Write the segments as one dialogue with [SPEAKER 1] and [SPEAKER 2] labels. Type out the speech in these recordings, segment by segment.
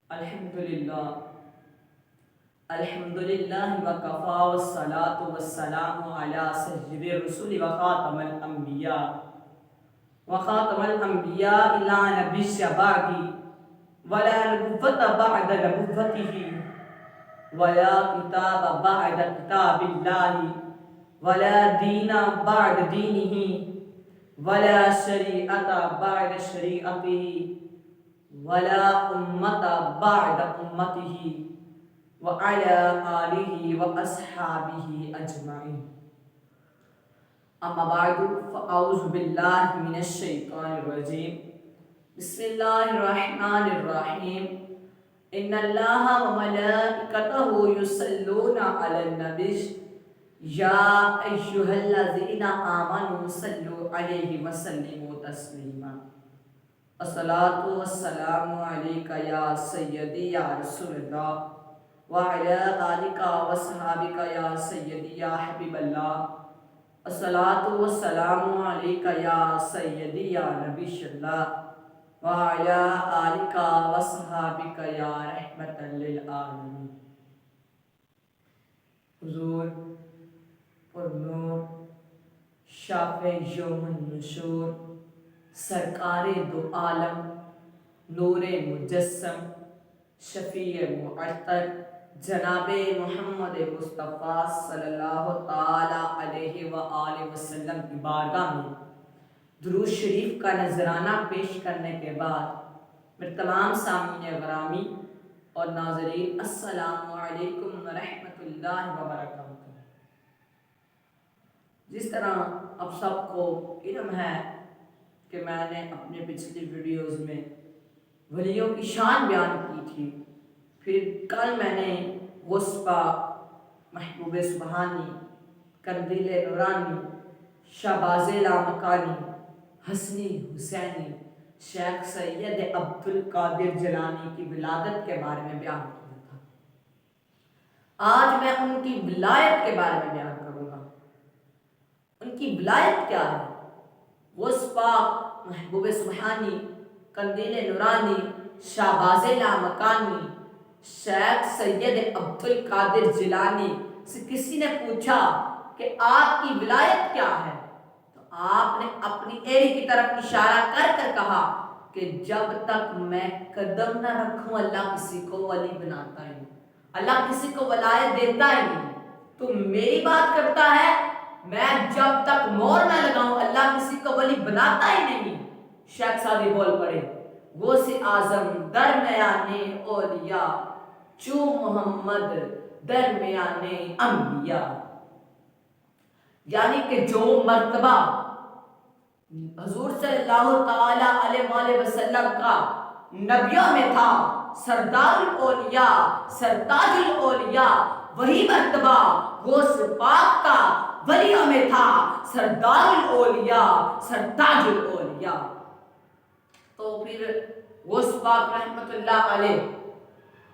[SPEAKER 1] الحمدللہ الحمدللہ وکفا والصلاة والسلام علی سید الرسول وخاتم الانبیاء لا نبی بعدی ولا نبوة بعد نبوته ولا کتاب بعد کتاب اللہ ولا دین بعد دینہ ولا شریعت بعد شریعته ولا امت بعد امته وعلى آلہ واصحابہ اجمعین اما بعد فاعوذ باللہ من الشیطان الرجیم بسم اللہ الرحمن الرحیم ان اللہ وملائکتہ یصلون علی النبی یا ایہا الذین آمنوا صلوا علیہ وسلموا تسلیما الصلاۃ والسلام علیک یا سیدی یا رسول اللہ وعلی آلک وصحابک یا سیدی یا حبیب اللہ الصلاۃ والسلام علیک یا سیدی یا نبی اللہ وعلی آلک وصحابک یا رحمت للعالمین۔ حضور پرنور شافع یوم النشور سرکار دو عالم نور مجسم شفیع معطر جناب محمد مصطفیٰ صلی اللہ تعالی علیہ وآلہ وسلم کی بارگاہ میں درود شریف کا نذرانہ پیش کرنے کے بعد میرے تمام سامعین گرامی اور ناظرین السلام علیکم ورحمۃ اللہ وبرکاتہ۔ جس طرح آپ سب کو علم ہے کہ میں نے اپنے پچھلی ویڈیوز میں ولیوں کی شان بیان کی تھی، پھر کل میں نے غوث پاک، محبوب سبحانی، قندیل نورانی، شہباز لامکانی، حسنی حسینی، شیخ سید عبدالقادر جیلانی کی ولادت کے بارے میں بیان کیا تھا۔ آج میں ان کی ولایت کے بارے میں بیان کروں گا۔ ان کی ولایت کیا ہے؟ غوث پاک، محبوب سبحانی، قندیل نورانی، شہباز لامکانی، شیخ سید عبدالقادر جیلانی سے کسی نے پوچھا کہ آپ کی ولایت کیا ہے؟ تو آپ نے اپنی ایڑی کی طرف اشارہ کر کر کہا کہ جب تک میں قدم نہ رکھوں اللہ کسی کو ولی بناتا ہی نہیں، اللہ کسی کو ولایت دیتا ہی نہیں۔ تو میری بات کرتا ہے، میں جب تک مور نہ لگاؤں اللہ کسی کو ولی بناتا ہی نہیں۔ شیخ سادی بول پڑے، غوث اعظم درمیان اولیاء چو محمد درمیان انبیاء، یعنی کہ جو مرتبہ حضور صلی اللہ تعالی علیہ وآلہ وسلم کا نبیوں میں تھا، سردار الاولیاء، سرتاج الاولیاء، وہی مرتبہ غوث پاک کا ولیوں میں تھا، سردار الاولیاء، سرتاج الاولیاء۔ تو پھر غوث پاک رحمت اللہ علیہ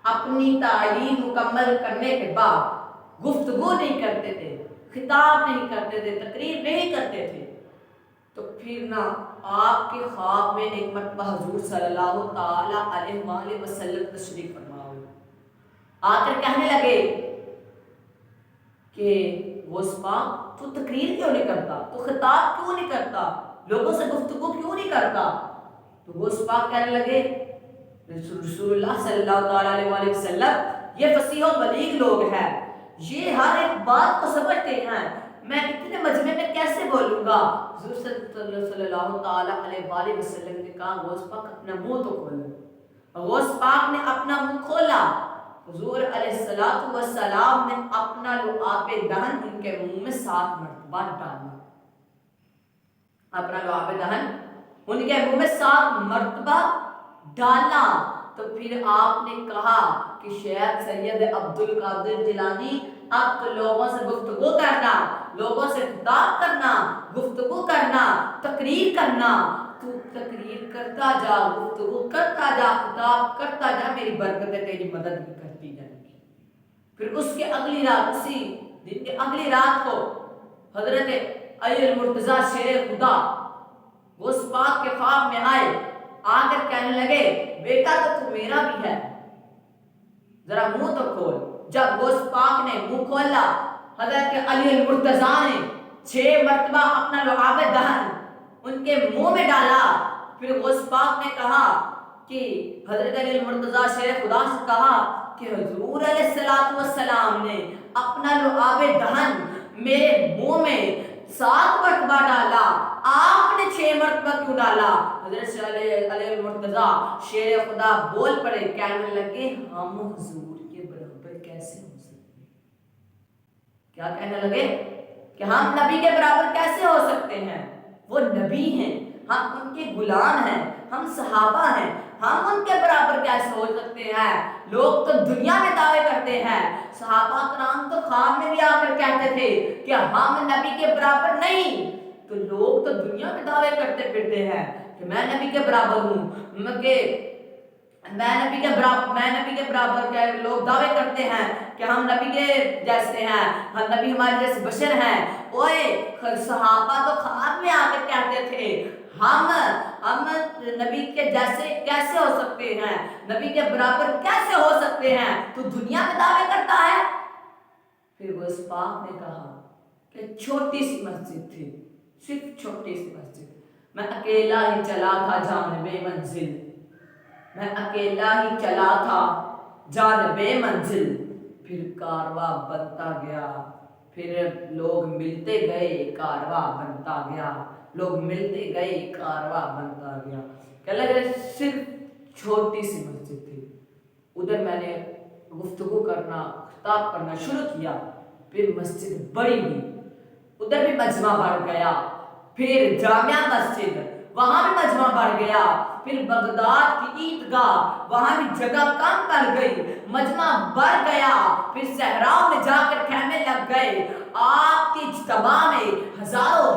[SPEAKER 1] اپنی تعلیم مکمل کرنے کے بعد گفتگو نہیں کرتے تھے، خطاب نہیں کرتے تھے، تقریر نہیں کرتے تھے۔ تو پھر نہ آپ کے خواب میں ایک مرتبہ حضور صلی اللہ تعالی علیہ وآلہ وسلم تشریف فرما ہوئے، آ کر کہنے لگے کہ غوث پاک تو تقریر کیوں نہیں کرتا، تو خطاب کیوں نہیں کرتا، لوگوں سے گفتگو کیوں نہیں کرتا؟ تو غوث پاک کہنے لگے، رسول اللہ صلی اللہ تعالی علیہ وآلہ وسلم یہ فصیح و بلیغ لوگ ہیں، یہ ہر ایک بات کو سمجھتے ہیں، میں اتنے مجمع میں کیسے بولوں گا؟ حضور صلی اللہ تعالی علیہ وآلہ وسلم نے کہا غوث پاک اپنا منہ تو کھولو۔ غوث پاک نے اپنا منہ کھولا، حضور علیہ السلام نے اپنا لعاب دہن ان کے منہ میں 7 مرتبہ ڈالا، اپنا لعاب دہن ان کے منہ میں 7 مرتبہ ڈالا۔ تو پھر آپ نے کہا کہ شیخ سید عبدالقادر جیلانی اب تو لوگوں سے گفتگو کرنا، لوگوں سے خطاب کرنا، گفتگو کرنا، تقریر کرنا، تو تقریر کرتا جا، گفتگو کرتا جا، خطاب کرتا جا، میری برکتیں تیری مدد بھی کرتی جائیں گی۔ پھر اس کے اگلی رات، اسی دن کے اگلی رات کو حضرت علی المرتضیٰ شیر خدا غوث پاک کے خواب میں آئے، آ کر کہنے لگے بیٹا تو میرا بھی ہے، ذرا منہ تو کھول۔ جب غوث پاک نے منہ کھولا، حضرت علی المرتضیٰ نے 6 مرتبہ اپنا لعاب دہن ان کے منہ میں ڈالا۔ پھر غوث پاک نے کہا کہ حضرت علی المرتضیٰ شیر خدا سے کہا کہ حضور علیہ السلام نے اپنا لعاب دہن میرے منہ میں 7 مرتبہ ڈالا، آپ نے 6 مرتبہ کیوں ڈالا؟ حضرت علی المرتضیٰ شیر خدا بول پڑے، کہنے لگے ہم حضور کے برابر کیسے ہو سکتے ہیں؟ کیا کہنے لگے کہ ہم نبی کے برابر کیسے ہو سکتے ہیں؟ وہ نبی ہیں، ہم ان کے غلام ہیں، ہم صحابہ ہیں، ہم ان کے برابر کیسے ہو سکتے ہیں؟ لوگ تو دنیا میں دعوے کرتے ہیں، صحابہ کرام تو خواب میں بھی آ کر کہتے تھے کہ ہم نبی کے برابر نہیں۔ تو لوگ تو دنیا میں دعوے کرتے پھرتے ہیں کہ میں نبی کے برابر ہوں، میں نبی کے برابر کیا لوگ دعوے کرتے ہیں کہ ہم نبی کے جیسے ہیں، ہم نبی ہمارے جیسے بشر ہیں۔ اوئے صحابہ تو خواب میں آ کر کہتے تھے ہم نبی کے جیسے کیسے ہو سکتے ہیں، نبی کے برابر کیسے ہو سکتے ہیں، تو دنیا میں دعوے کرتا ہے۔ پھر وہ اس پاک نے کہا کہ چھوٹی سی مسجد تھی، صرف چھوٹی سی مسجد، میں اکیلا ہی چلا تھا جانب منزل، میں اکیلا ہی چلا تھا جانب منزل، پھر کارواں بنتا گیا، پھر لوگ ملتے گئے، کارواں بنتا گیا، لوگ ملتے گئے، کارواں بنتا گیا۔ کہنے لگے صرف چھوٹی سی مسجد تھی، ادھر میں نے گفتگو کرنا، خطاب کرنا شروع کیا، پھر مسجد بڑی ہوئی، ادھر بھی مجمع بڑھ گیا، پھر جامع مسجد، وہاں بھی مجمع بڑھ گیا، پھر بغداد کی عیدگاہ، وہاں بھی جگہ کم پڑ گئی، مجمع بڑھ گیا، پھر صحراؤں میں جا کر خیمے لگ گئے۔ آپ کے اجتماع میں ہزاروں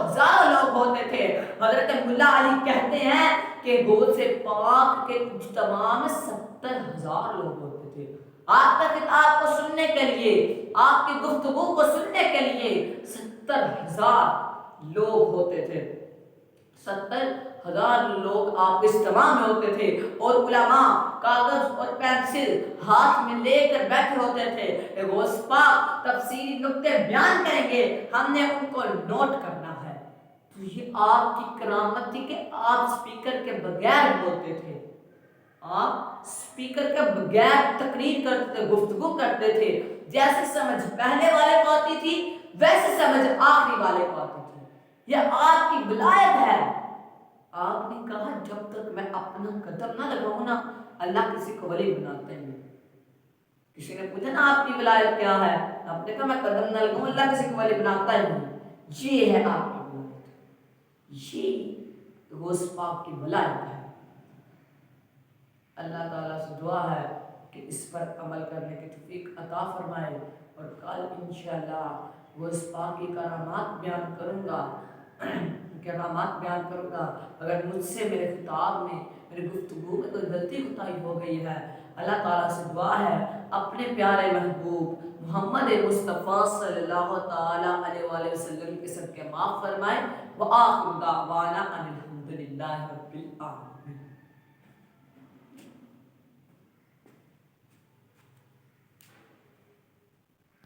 [SPEAKER 1] لوگ ہوتے تھے۔ حضرت ملا علی کہتے ہیں کہ غوث پاک کے اجتماع میں 70,000 لوگ ہوتے تھے۔ آپ کا خطاب کو سننے کے لیے، آپ کی گفتگو کو سننے کے لیے 70,000 لوگ ہوتے تھے، 70,000 لوگ آپ کے اجتماع میں ہوتے تھے، اور علماء کاغذ اور پینسل ہاتھ میں لے کر بیٹھے ہوتے تھے۔ غوث پاک تفسیری نکتے بیان کریں گے، ہم نے ان کو نوٹ کرنا ہے۔ تو یہ آپ کی کرامت تھی کہ آپ سپیکر کے بغیر بولتے تھے، آپ سپیکر کے بغیر تقریر کرتے تھے، گفتگو کرتے تھے، جیسے سمجھ پہلے والے کو آتی تھی ویسے سمجھ آخری والے کو آتی تھی۔ یہ آپ کی ولایت ہے۔ آپ نے کہا جب تک میں اپنا قدم نہ لگاؤں نا، اللہ کسی کو ولی بناتے ہیں۔ کسی نے پوچھا نا آپ کی ولایت کیا ہے، آپ نے کہا میں قدم نہ لگاؤں اللہ کسی کو ولی بناتا ہی نہیں۔ یہ ہے آپ کی ولایت، یہ غوث پاک کی ولایت ہے۔ اللہ تعالیٰ سے دعا ہے کہ اس پر عمل کرنے کی توفیق عطا فرمائے، اور کل انشاءاللہ غوث پاک کی کرامات بیان کروں گا، اگر مجھ سے میرے خطاب میں، میرے گفتگو میں کوئی غلطی کوتاہی ہو گئی ہے، اللہ تعالیٰ سے دعا ہے اپنے پیارے محبوب محمد مصطفیٰ صلی اللہ تعالیٰ علیہ وآلہ وسلم کے صدقے معاف فرمائے۔ وآخر دعوانا ان الحمدللہ رب العالمین۔